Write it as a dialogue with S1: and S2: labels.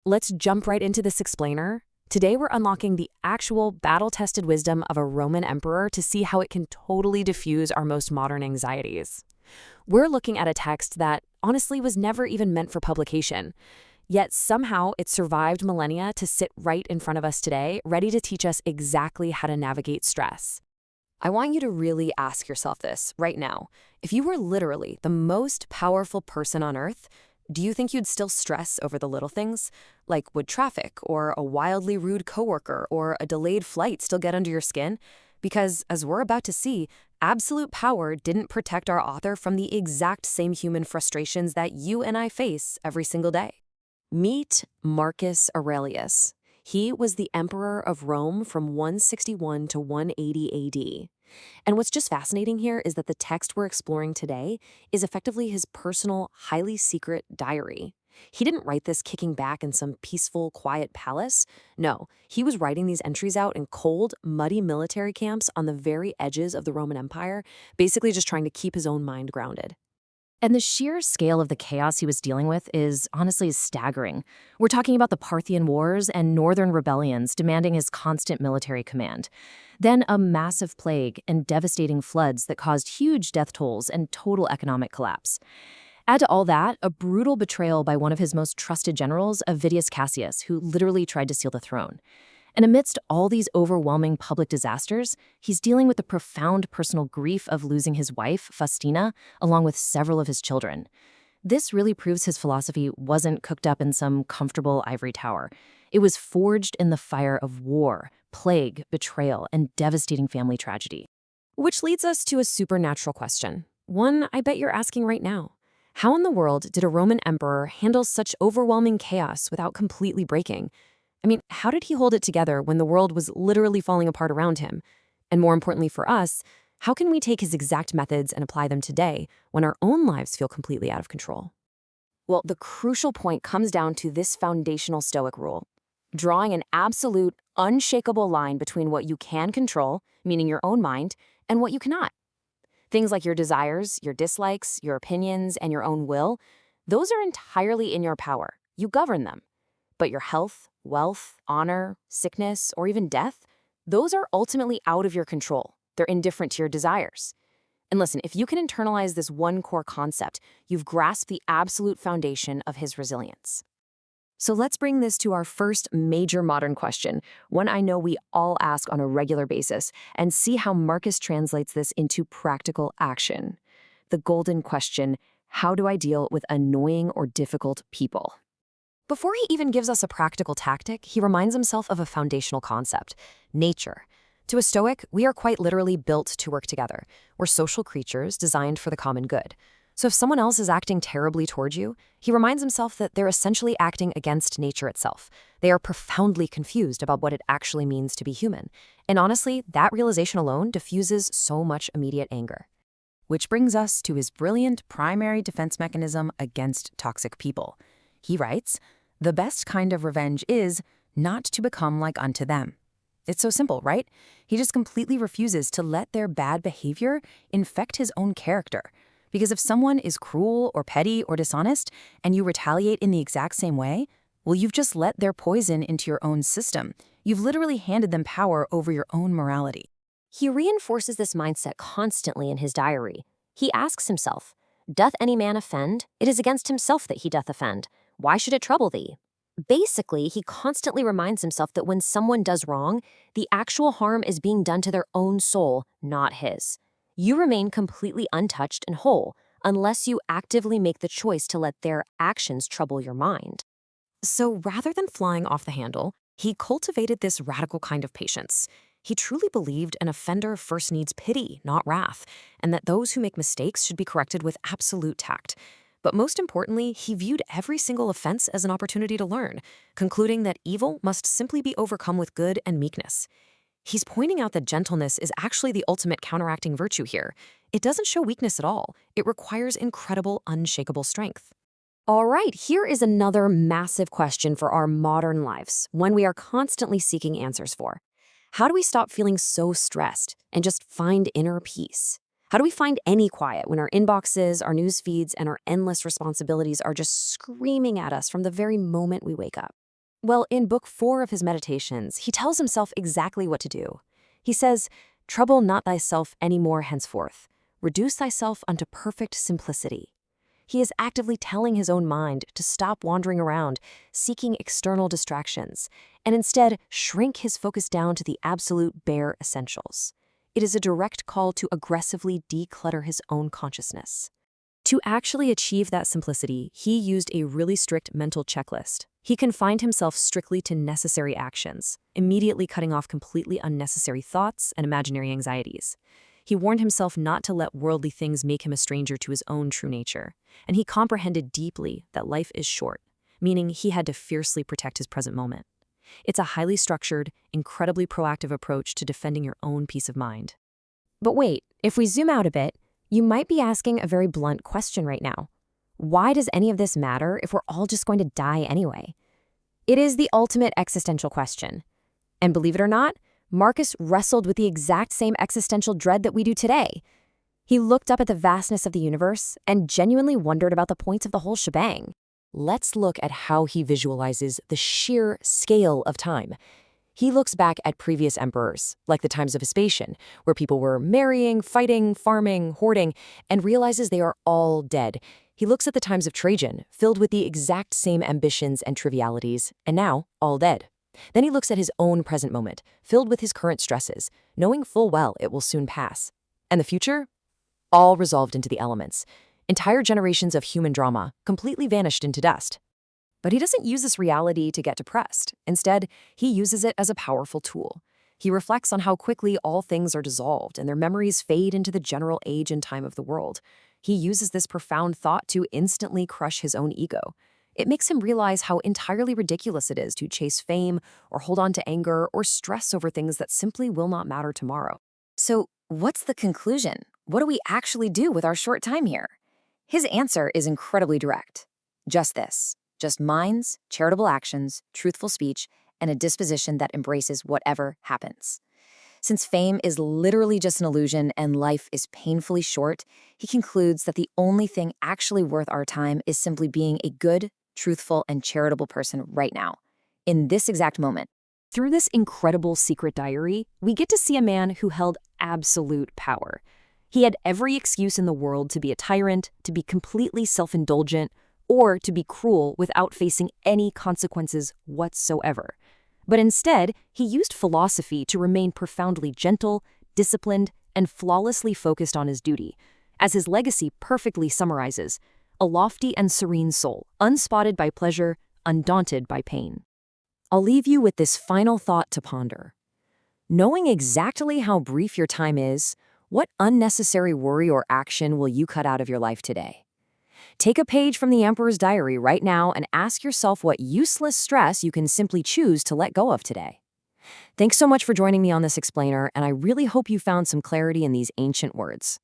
S1: Let's jump right into this explainer. Today we're unlocking the actual battle-tested wisdom of a Roman emperor to see how it can totally diffuse our most modern anxieties. We're looking at a text that, honestly, was never even meant for publication. Yet somehow it survived millennia to sit right in front of us today, ready to teach us exactly how to navigate stress. I want you to really ask yourself this right now. If you were literally the most powerful person on Earth, do you think you'd still stress over the little things? Like, would traffic or a wildly rude coworker or a delayed flight still get under your skin? Because, as we're about to see, absolute power didn't protect our author from the exact same human frustrations that you and I face every single day. Meet Marcus Aurelius. He was the emperor of Rome from 161 to 180 AD. And what's just fascinating here is that the text we're exploring today is effectively his personal, highly secret diary. He didn't write this kicking back in some peaceful, quiet palace. No, he was writing these entries out in cold, muddy military camps on the very edges of the Roman Empire, basically just trying to keep his own mind grounded. And the sheer scale of the chaos he was dealing with is honestly staggering. We're talking about the Parthian Wars and northern rebellions demanding his constant military command. Then a massive plague and devastating floods that caused huge death tolls and total economic collapse. Add to all that a brutal betrayal by one of his most trusted generals, Avidius Cassius, who literally tried to steal the throne. And amidst all these overwhelming public disasters, he's dealing with the profound personal grief of losing his wife, Faustina, along with several of his children. This really proves his philosophy wasn't cooked up in some comfortable ivory tower. It was forged in the fire of war, plague, betrayal, and devastating family tragedy. Which leads us to a supernatural question. One I bet you're asking right now. How in the world did a Roman emperor handle such overwhelming chaos without completely breaking? I mean, how did he hold it together when the world was literally falling apart around him? And more importantly for us, how can we take his exact methods and apply them today when our own lives feel completely out of control? Well, the crucial point comes down to this foundational Stoic rule: drawing an absolute, unshakable line between what you can control, meaning your own mind, and what you cannot. Things like your desires, your dislikes, your opinions, and your own will, those are entirely in your power. You govern them. But your health, wealth, honor, sickness, or even death, those are ultimately out of your control. They're indifferent to your desires. And listen, if you can internalize this one core concept, you've grasped the absolute foundation of his resilience. So let's bring this to our first major modern question, one I know we all ask on a regular basis, and see how Marcus translates this into practical action. The golden question: how do I deal with annoying or difficult people? Before he even gives us a practical tactic, he reminds himself of a foundational concept: nature. To a Stoic, we are quite literally built to work together. We're social creatures designed for the common good. So if someone else is acting terribly toward you, he reminds himself that they're essentially acting against nature itself. They are profoundly confused about what it actually means to be human. And honestly, that realization alone diffuses so much immediate anger. Which brings us to his brilliant primary defense mechanism against toxic people. He writes, "The best kind of revenge is not to become like unto them." It's so simple, right? He just completely refuses to let their bad behavior infect his own character. Because if someone is cruel or petty or dishonest, and you retaliate in the exact same way, well, you've just let their poison into your own system. You've literally handed them power over your own morality.
S2: He reinforces this mindset constantly in his diary. He asks himself, "Doth any man offend? It is against himself that he doth offend. Why should it trouble thee?" Basically, he constantly reminds himself that when someone does wrong, the actual harm is being done to their own soul, not his. You remain completely untouched and whole unless you actively make the choice to let their actions trouble your mind.
S1: So rather than flying off the handle, he cultivated this radical kind of patience. He truly believed an offender first needs pity, not wrath, and that those who make mistakes should be corrected with absolute tact. But most importantly, he viewed every single offense as an opportunity to learn, concluding that evil must simply be overcome with good and meekness. He's pointing out that gentleness is actually the ultimate counteracting virtue here. It doesn't show weakness at all. It requires incredible, unshakable strength. All right, here is another massive question for our modern lives, one we are constantly seeking answers for. How do we stop feeling so stressed and just find inner peace? How do we find any quiet when our inboxes, our news feeds, and our endless responsibilities are just screaming at us from the very moment we wake up? Well, in Book 4 of his Meditations, he tells himself exactly what to do. He says, "Trouble not thyself any more henceforth. Reduce thyself unto perfect simplicity." He is actively telling his own mind to stop wandering around, seeking external distractions, and instead shrink his focus down to the absolute bare essentials. It is a direct call to aggressively declutter his own consciousness. To actually achieve that simplicity, he used a really strict mental checklist. He confined himself strictly to necessary actions, immediately cutting off completely unnecessary thoughts and imaginary anxieties. He warned himself not to let worldly things make him a stranger to his own true nature, and he comprehended deeply that life is short, meaning he had to fiercely protect his present moment. It's a highly structured, incredibly proactive approach to defending your own peace of mind.
S2: But wait, if we zoom out a bit, you might be asking a very blunt question right now. Why does any of this matter if we're all just going to die anyway? It is the ultimate existential question. And believe it or not, Marcus wrestled with the exact same existential dread that we do today. He looked up at the vastness of the universe and genuinely wondered about the points of the whole shebang.
S1: Let's look at how he visualizes the sheer scale of time. He looks back at previous emperors, like the times of Vespasian, where people were marrying, fighting, farming, hoarding, and realizes they are all dead. He looks at the times of Trajan, filled with the exact same ambitions and trivialities, and now all dead. Then he looks at his own present moment, filled with his current stresses, knowing full well it will soon pass. And the future? All resolved into the elements. Entire generations of human drama, completely vanished into dust. But he doesn't use this reality to get depressed. Instead, he uses it as a powerful tool. He reflects on how quickly all things are dissolved and their memories fade into the general age and time of the world. He uses this profound thought to instantly crush his own ego. It makes him realize how entirely ridiculous it is to chase fame or hold on to anger or stress over things that simply will not matter tomorrow.
S2: So, what's the conclusion? What do we actually do with our short time here? His answer is incredibly direct. Just this. Just minds, charitable actions, truthful speech, and a disposition that embraces whatever happens. Since fame is literally just an illusion and life is painfully short, he concludes that the only thing actually worth our time is simply being a good, truthful, and charitable person right now, in this exact moment.
S1: Through this incredible secret diary, we get to see a man who held absolute power. He had every excuse in the world to be a tyrant, to be completely self-indulgent, or to be cruel without facing any consequences whatsoever. But instead, he used philosophy to remain profoundly gentle, disciplined, and flawlessly focused on his duty. As his legacy perfectly summarizes, a lofty and serene soul, unspotted by pleasure, undaunted by pain. I'll leave you with this final thought to ponder. Knowing exactly how brief your time is, what unnecessary worry or action will you cut out of your life today? Take a page from the Emperor's Diary right now and ask yourself what useless stress you can simply choose to let go of today. Thanks so much for joining me on this explainer, and I really hope you found some clarity in these ancient words.